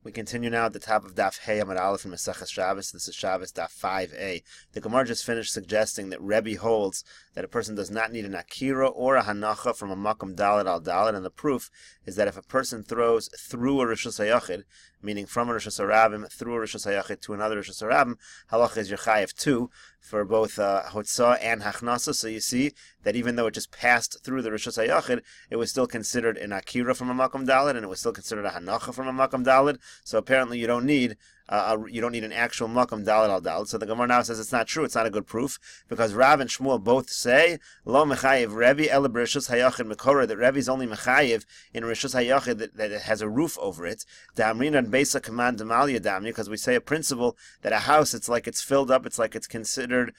We continue now at the top of Daf Hey Amud Aleph in Meseches Shabbos. This is Shabbos Daf 5a. The Gemara just finished suggesting that Rebbe holds that a person does not need an akira or a hanacha from a makom daled al daled, and the proof is that if a person throws through a rishus hayachid, meaning from a rishus harabim through a rishus hayachid to another rishus harabim, halacha is yerchayev too for both hotzah and hachnasa. So you see that even though it just passed through the rishus hayachid, it was still considered an akira from a makom daled, and it was still considered a hanacha from a makom daled. So apparently you don't need an actual makom daled al daled. So the Gemara now says it's not true. It's not a good proof because Rav and Shmuel both say lo mechayev Rebbe ela b'rishus hayachid mekora, that Rebbe is only mechayev in rishus hayachid that it has a roof over it. Damrin and beisa command demalya damya, because we say a principle that a house, it's like it's filled up, it's like it's considered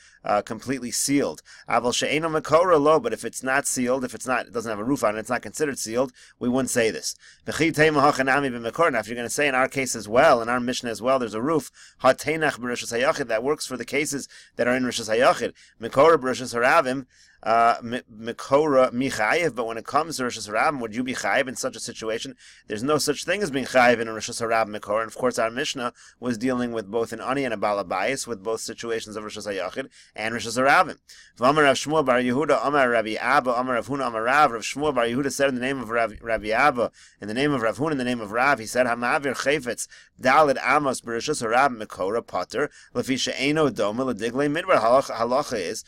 completely sealed. Aval she'eno mekora lo, but if it's not sealed, if it doesn't have a roof on it, it's not considered sealed, we wouldn't say this. Now if you're going to say in our case as well, in our Mishnah as well, there's a roof. Hatenach b'rishus hayachid, that works for the cases that are in rishus hayachid. Mekora b'rishus haravim, Mekora michayev, but when it comes to rishus harabim, would you be chayev in such a situation? There's no such thing as being chayev in a rishus harabim Mekora. And of course, our Mishnah was dealing with both an ani and a balabayis, with both situations of rishus hayachid and rishus harabim. V'amar Rav Shmuel bar Yehuda, Amar Rabbi Abba, Amar Rav Huna, Amar Rav. Rav Shmuel bar Yehuda said in the name of Rabbi Abba, in the name of Rav Huna, in the name of Rav, he said, Hamavir chayfetz daled amos b'rishus harabim Mekora potter lefi she'eno doma l'diglei midbar. Halacha is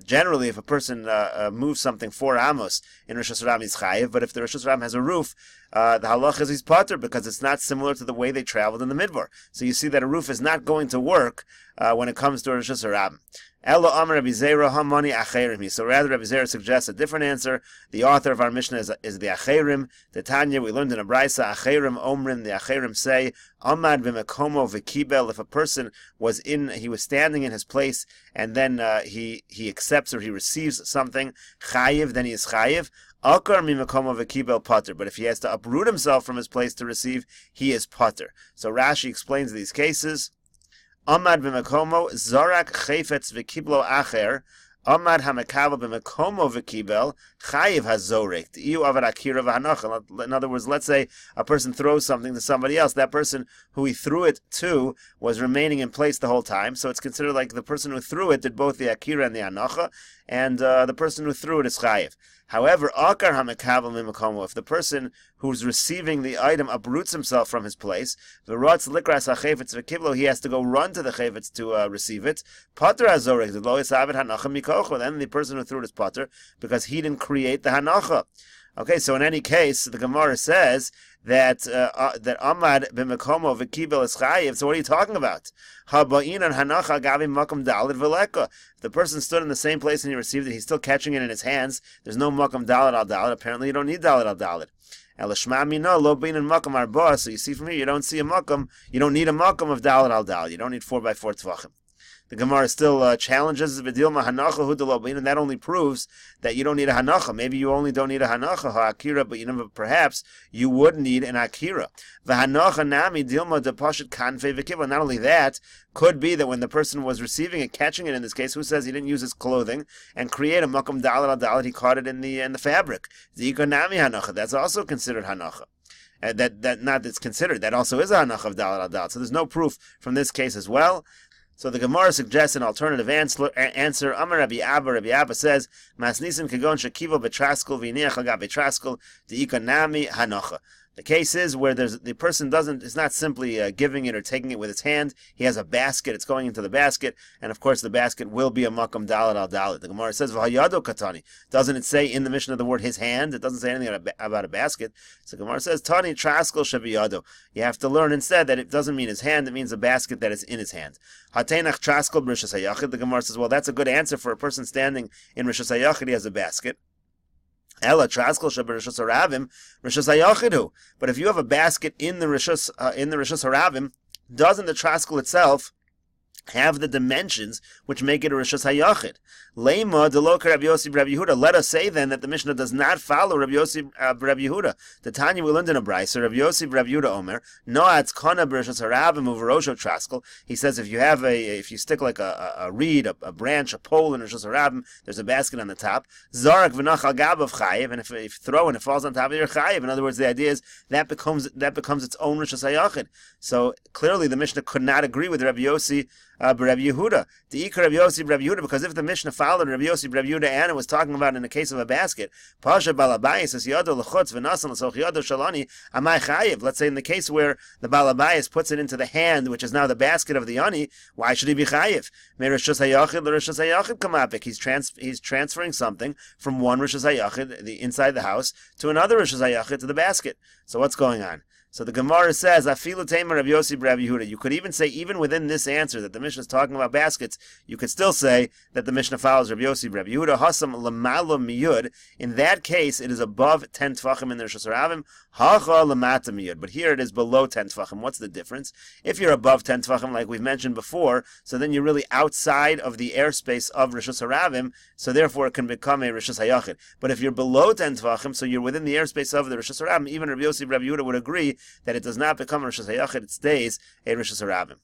generally if a person moves something 4 amos in rishus harabim he's chayev, but if the rishus harabim has a roof, the halacha is he's potter because it's not similar to the way they traveled in the midbar. So you see that a roof is not going to work when it comes to rishus harabim. Elo Amar Rabbi Zera Hamani Acherim. So rather, Rabbi Zera suggests a different answer. The author of our Mishnah is the Acherim. The Tanya, we learned in a Brisa, Acherim Omrin. The Acherim say, Amad b'mekomo v'kibel. If a person he was standing in his place, and then he accepts or he receives something, chayiv, then he is chayiv. Akar mimekomo v'kibel potter. But if he has to uproot himself from his place to receive, he is potter. So Rashi explains these cases. Amad b'mekomo zarak chayfetz v'kiblo acher. Amad hamekabel b'mekomo v'kibel chayiv hazorek. Iu avad akira v'hanacha. In other words, let's say a person throws something to somebody else. That person who he threw it to was remaining in place the whole time, so it's considered like the person who threw it did both the akira and the hanacha, and the person who threw it is chayiv. However, akar hamekabel mimekomo, if the person who's receiving the item uproots himself from his place, v'rotz likras hachayfetz v'kiblo, he has to go run to the chayfetz to receive it. Potter hazorek, the lo yisavet hanacha mikocho. Then the person who threw it is potter because he didn't create the hanacha. Okay, so in any case, the Gemara says that Amad b'mekomo v'kibel is chayiv. So what are you talking about? Haba'in hanacha gavi makom daled v'leka. If the person stood in the same place and he received it, he's still catching it in his hands. There's no makom daled al daled. Apparently, you don't need daled al daled. Elishma mino lo bin and makom arba. So you see from here, you don't see a makom. You don't need a makom of daled al daled. You don't need 4x4 tvachim. The Gemara still challenges v'dilma hanacha hu delobin, and that only proves that you don't need a hanacha. Maybe you only don't need a hanacha ha'akira, but perhaps you would need an akira. V'hanacha nami dilma depashet kanfei v'kiva. Not only that, could be that when the person was receiving it, catching it in this case, who says he didn't use his clothing and create a makom daled al daled, he caught it in the fabric. The ikonami hanacha, that's also considered hanacha. That's considered. That also is a hanacha of daled al daled. So there's no proof from this case as well. So the Gemara suggests an alternative answer. Amar Rabbi Abba. Rabbi Abba says, Masnisim kagon shekivo betraskel v'iniach agab betraskel de'ikonami hanacha. The case is where the person is not simply giving it or taking it with his hand. He has a basket. It's going into the basket, and of course the basket will be a makom daled al daled. The Gemara says v'hayado katani. Doesn't it say in the Mishnah the word his hand? It doesn't say anything about a basket. So the Gemara says tani traskel shaviyado. You have to learn instead that it doesn't mean his hand. It means a basket that is in his hand. Hatenach traskel b'rishus hayachid. The Gemara says, well, that's a good answer for a person standing in rishus hayachid. He has a basket. Ella traskel shabarishus haravim rishus hayachidu. But if you have a basket in the rishus haravim, doesn't the traskel itself have the dimensions which make it a Rishus HaYachid. Lema deloka Rabbi Yossi Rabbi Yehuda. Let us say then that the Mishnah does not follow Rabbi Yossi Rabbi Yehuda. The Tanya we learned in a brayso. Rabbi Yossi Rabbi Yehuda Omer Noatz Kana B'Rishus Harabim Uverosho Traskel. He says if you stick like a reed, a branch, a pole in Rishus Harabim, there's a basket on the top. Zarak v'nach al gabav chayiv, and if you throw and it falls on top of your chayiv. In other words, the idea is that becomes its own Rishus HaYachid. So clearly the Mishnah could not agree with Rabbi Yossi Rabbi Yehuda. The Ikar Rabbi Yossi Rabbi Yehuda, because if the Mishnah followed Rabbi Yossi Rabbi Yehuda and it was talking about in the case of a basket, Pasha Balabayis is Yado L'chutz v'nasan l'soch Yado Shalani Amai Chayiv. Let's say in the case where the Balabayis puts it into the hand, which is now the basket of the ani, why should he be Chayiv? Rishus HaYachid l'Rishus HaYachid kamapik. He's transferring something from one Rishus HaYachid, the inside the house, to another Rishus HaYachid, to the basket. So what's going on? So the Gemara says, Afilu Tamer Rabbi Yossi Rabbi Yehuda. You could even say, even within this answer, that the Mishnah is talking about baskets, you could still say that the Mishnah follows Rabbi Yossi Rabbi Yehuda. Hasam Lamala Miyud. In that case, it is above 10 Tfachim in the Rishus Harabim. Hacha Lamata Miyud. But here it is below 10 Tfachim. What's the difference? If you're above 10 Tfachim, like we've mentioned before, so then you're really outside of the airspace of Rishus Harabim, so therefore it can become a Rishus HaYachid. But if you're below 10 Tfachim, so you're within the airspace of the Rishus Harabim, even Rabbi Yossi Rabbi Yehuda would agree that it does not become a Rishus HaYachid, it stays a Rishus Harabim.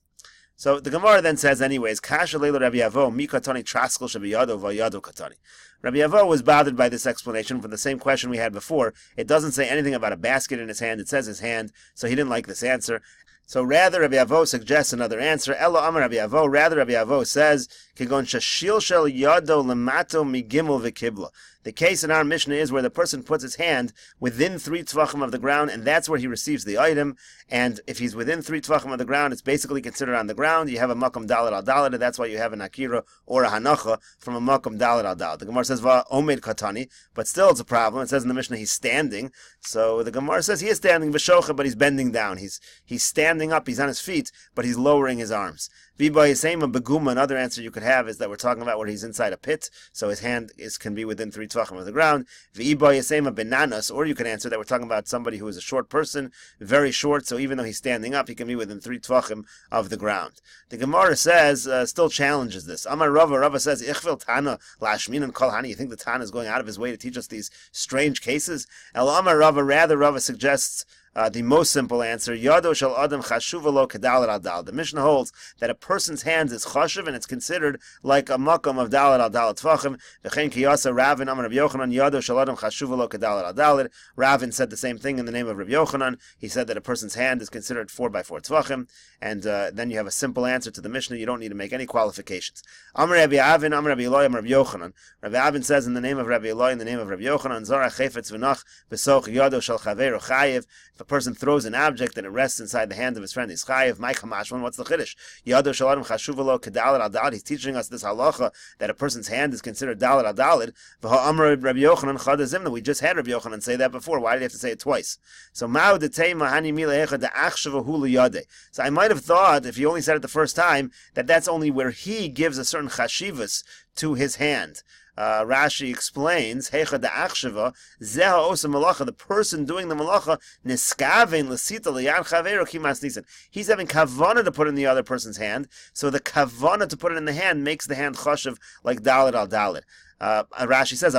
So the Gemara then says anyways, Kasha Leila Rabbi Yavo, Mi Katani Traskel Shabiyado Vayado Katani. Rabbi Yavo was bothered by this explanation from the same question we had before. It doesn't say anything about a basket in his hand, it says his hand, so he didn't like this answer. So rather, Rabbi Avo suggests another answer. Elo Amar Rabbi Avo. Rather, Rabbi Avo says, "Kigon shashil shel yado lemato migimel v'kibla." The case in our Mishnah is where the person puts his hand within 3 tvachim of the ground, and that's where he receives the item. And if he's within 3 tvachim of the ground, it's basically considered on the ground. You have a makom dalet al dalet, and that's why you have an akira or a hanacha from a makom dalet al dalet. The Gemara says va omed katani, but still it's a problem. It says in the Mishnah he's standing. So the Gemara says he is standing b'shocha, but he's bending down. He's standing up. He's on his feet, but he's lowering his arms. V'ba yisema beguma. Another answer you could have is that we're talking about where he's inside a pit, so his hand can be within 3 tvachim of the ground. V'ba yisema benanas, or you can answer that we're talking about somebody who is a short person, very short, so even though he's standing up, he can be within 3 tvachim of the ground. The Gemara says, still challenges this. Amar Rava says, Ichvil Tana lashmin and kol hani. You think the Tana is going out of his way to teach us these strange cases? El Amar Rava, rather Rava suggests the most simple answer, Yado shel Adam chashuva lo kedalet al dal. The Mishnah holds that a person's hand is chashuv and it's considered like a makom of dalet al dalet tvachim. V'chein kiyasa Ravin Amar Rabbi Yochanan Yado shel Adam chashuva lo kedalet al dalet. Ravin said the same thing in the name of Rabbi Yochanan. He said that a person's hand is considered 4 by 4 tvachim, and then you have a simple answer to the Mishnah. You don't need to make any qualifications. Amar Rabbi Avin Amar Rabbi Eloi Amar Rabbi Yochanan. Rabbi Avin says in the name of Rabbi Eloi, in the name of Rabbi Yochanan, Zara chefetz v'nach b'soch Yado shel chaveru chayev. If a person throws an object and it rests inside the hand of his friend, he's chayev. My kamashman, what's the chiddush? Yado shel Adam chashuva lo kedalet al dalet. He's teaching us this halacha that a person's hand is considered dalet al dalet. V'ha'amar Rabbi Yochanan chad azimna. We just had Rabbi Yochanan say that before. Why did he have to say it twice? So ma'u detei mahani milehecha da'achshava hu liyadeh. So I might have thought, if he only said it the first time, that that's only where he gives a certain chashivas to his hand. Rashi explains, Hecha da'achshava, zeha osa malacha, the person doing the malacha, niskaven l'sita l'yad chaveru kimas nisan. He's having kavana to put in the other person's hand, so the kavana to put it in the hand makes the hand chashav like dalet al dalet. Rashi says,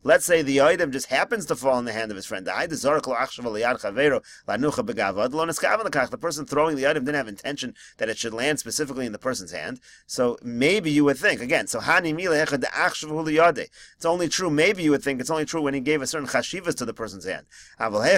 let's say the item just happens to fall in the hand of his friend. The person throwing the item didn't have intention that it should land specifically in the person's hand. So maybe you would think, again, so it's only true, maybe you would think it's only true when he gave a certain chashivas to the person's hand. But where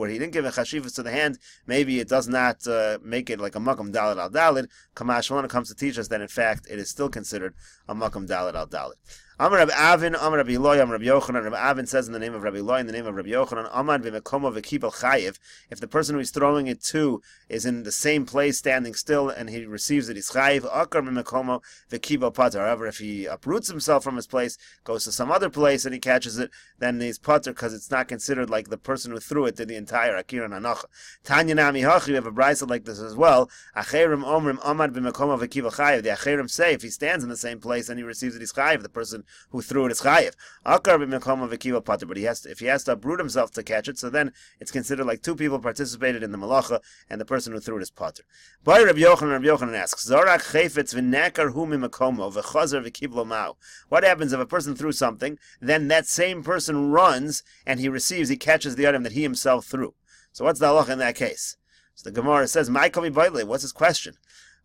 he didn't give a chashivas to the hand, maybe it does not make it like a makam dalet al dalet. Kamash comes to teach us that in fact it is still considered a makam dalet al dalet. Amar Rabbi Avin, Amar Rabbi Eloi, Amar Rabbi Yochanan. Rabbi Avin says in the name of Rabbi Eloi, in the name of Rabbi Yochanan, Amad v'mekomo v'kibel chayiv. If the person who he's throwing it to is in the same place, standing still, and he receives it, he's chayiv. Akar v'mekomo v'kibel pater. However, if he uproots himself from his place, goes to some other place, and he catches it, then he's pater because it's not considered like the person who threw it did the entire akira and hanacha. Tanya nami hachi. We have a brayso like this as well. Acherim omrim amad v'mekomo v'kibel chayiv. The acherim say if he stands in the same place and he receives it, he's chayiv. The person who threw it is chayiv. Akar b'mekom v'kiva pater, but if he has to uproot himself to catch it, so then it's considered like two people participated in the malacha, and the person who threw it is pater. By Rabbi Yochanan asks, Zorak chayfetz v'nekar hu mimakomo v'chazer v'kiblo ma'u. What happens if a person threw something, then that same person runs and he catches the item that he himself threw? So what's the halacha in that case? So the Gemara says, "My kami boile." What's his question?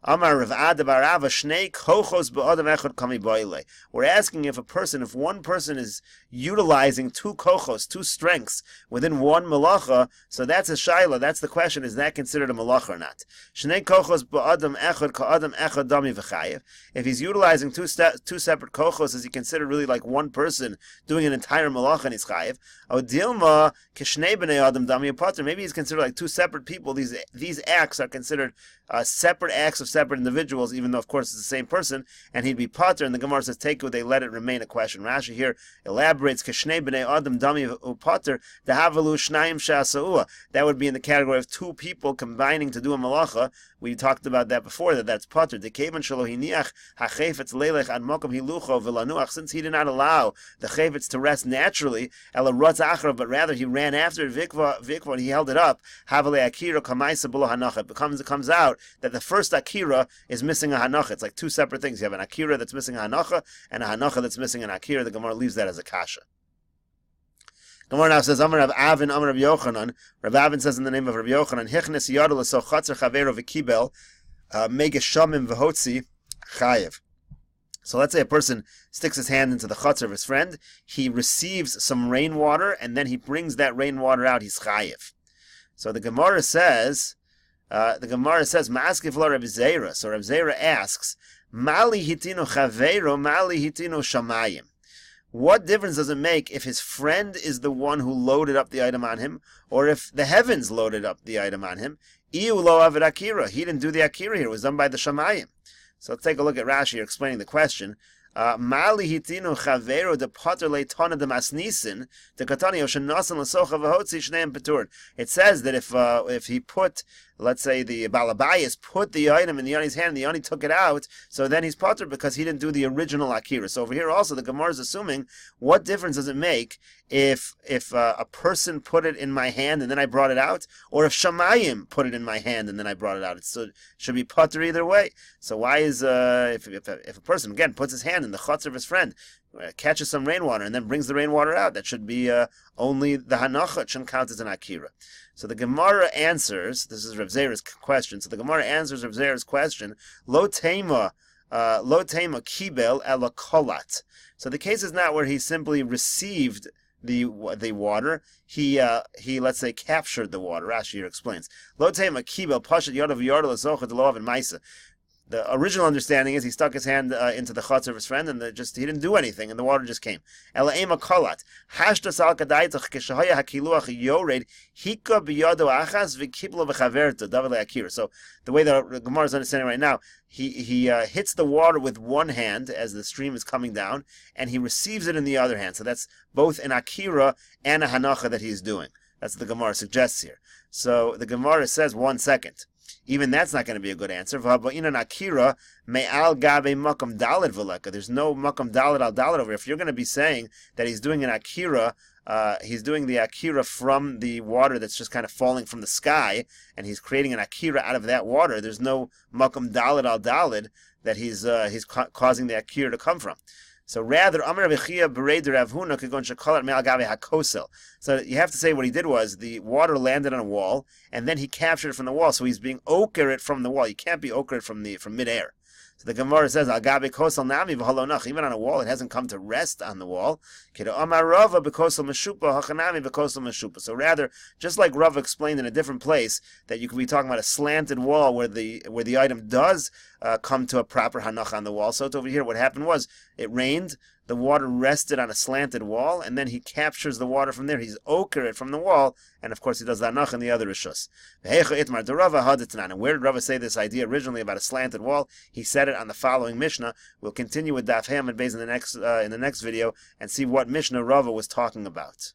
Amar Rav Ada bar Rava shnei kochos be'adam echad kami boile. We're asking if one person is utilizing two kochos, two strengths within one malacha. So that's a shaila. That's the question: is that considered a malacha or not? Shnei kochos be'adam echad ka'adam echad dami v'chayev. If he's utilizing two separate kochos, is he considered really like one person doing an entire malacha and he's chayev? Odilma kishnei b'nei adam dami pater. Maybe he's considered like two separate people. These acts are considered separate acts of separate individuals, even though of course it's the same person, and he'd be pater. And the Gemara says, "Take they let it remain a question." Rashi here elaborates, "Kashnei b'nei adam dami upater dehavalu shnayim sha'asa'ua." That would be in the category of two people combining to do a malacha. We talked about that before. That's pater. Dekevan shelo hiniach hachefetz leilech ad mokom hilucho v'lanuach. Since he did not allow the chefetz to rest naturally, ela rotz achrav, but rather he ran after it, vikva, and he held it up. Havale akira kamaisa b'lo hanacha. It comes out that the first akira is missing a hanacha. It's like two separate things. You have an akira that's missing a hanacha, and a hanacha that's missing an akira. The Gemara leaves that as a kasha. Gemara now says, Amar Rav Avin, Amar Rav Yochanan. Rav Avin says in the name of Rav Yochanan, Hichnes yadol l'so chatzer chavero v'kibel megeshamim v'hotzi chayev. So let's say a person sticks his hand into the chutzner of his friend, he receives some rainwater, and then he brings that rainwater out, he's chayev. So the Gemara says, Ma'askiv lo Rav Zera. So Rav Zera asks, Mali hitinu chavero, Mali hitinu shamayim. What difference does it make if his friend is the one who loaded up the item on him, or if the heavens loaded up the item on him? Iu lo avid akira. He didn't do the akira here. It was done by the shamayim. So let's take a look at Rashi here explaining the question. Mali hitinu chavero de pater leitana de masnisin de katani oshanasan l'socha v'hotzi shneim petur. It says that if he put, let's say the balabayas put the item in the Yani's hand, the Yani took it out, so then he's pater because he didn't do the original akira. So over here also the Gemara is assuming, what difference does it make if a person put it in my hand and then I brought it out, or if Shamayim put it in my hand and then I brought it out? It should be pater either way. So why is if a person again puts his hand in the chutz of his friend, catches some rainwater and then brings the rainwater out, that should be only the hanacha. It shouldn't count as an akira. So the Gemara answers, this is Rav Zera's question, so the Gemara answers Rav Zera's question, Lo tema kibel ela kolat. So the case is not where he simply received the water, he let's say captured the water. Rashi here explains, Lo tema kibel pashat yodav yordal asocha delav and maisa. The original understanding is he stuck his hand into the chutz of his friend, and he didn't do anything, and the water just came. Ela ema kolat hashtas al kadaitach keshahaya hakiluach yored hika biyado achas v'kiblo v'chaverta davale akira. So the way the Gemara is understanding right now, he hits the water with one hand as the stream is coming down, and he receives it in the other hand. So that's both an akira and a hanacha that he's doing. That's what the Gemara suggests here. So the Gemara says, 1 second. Even that's not going to be a good answer. There's no makam daled al daled over here. If you're going to be saying that he's doing an akira, he's doing the akira from the water that's just kind of falling from the sky, and he's creating an akira out of that water, there's no makam daled al daled that he's causing the akira to come from. So rather, so you have to say what he did was the water landed on a wall, and then he captured it from the wall. So he's being oker it from the wall. You can't be oker it from midair. So the Gemara says, even on a wall, it hasn't come to rest on the wall. So rather, just like Rav explained in a different place, that you could be talking about a slanted wall where the item does come to a proper hanach on the wall. So over here, what happened was, it rained, the water rested on a slanted wall, and then he captures the water from there. He's oker it from the wall, and of course he does the hanach in the other rishus. And where did Rava say this idea originally about a slanted wall? He said it on the following Mishnah. We'll continue with Daf Yomi in the next video and see what Mishnah Rava was talking about.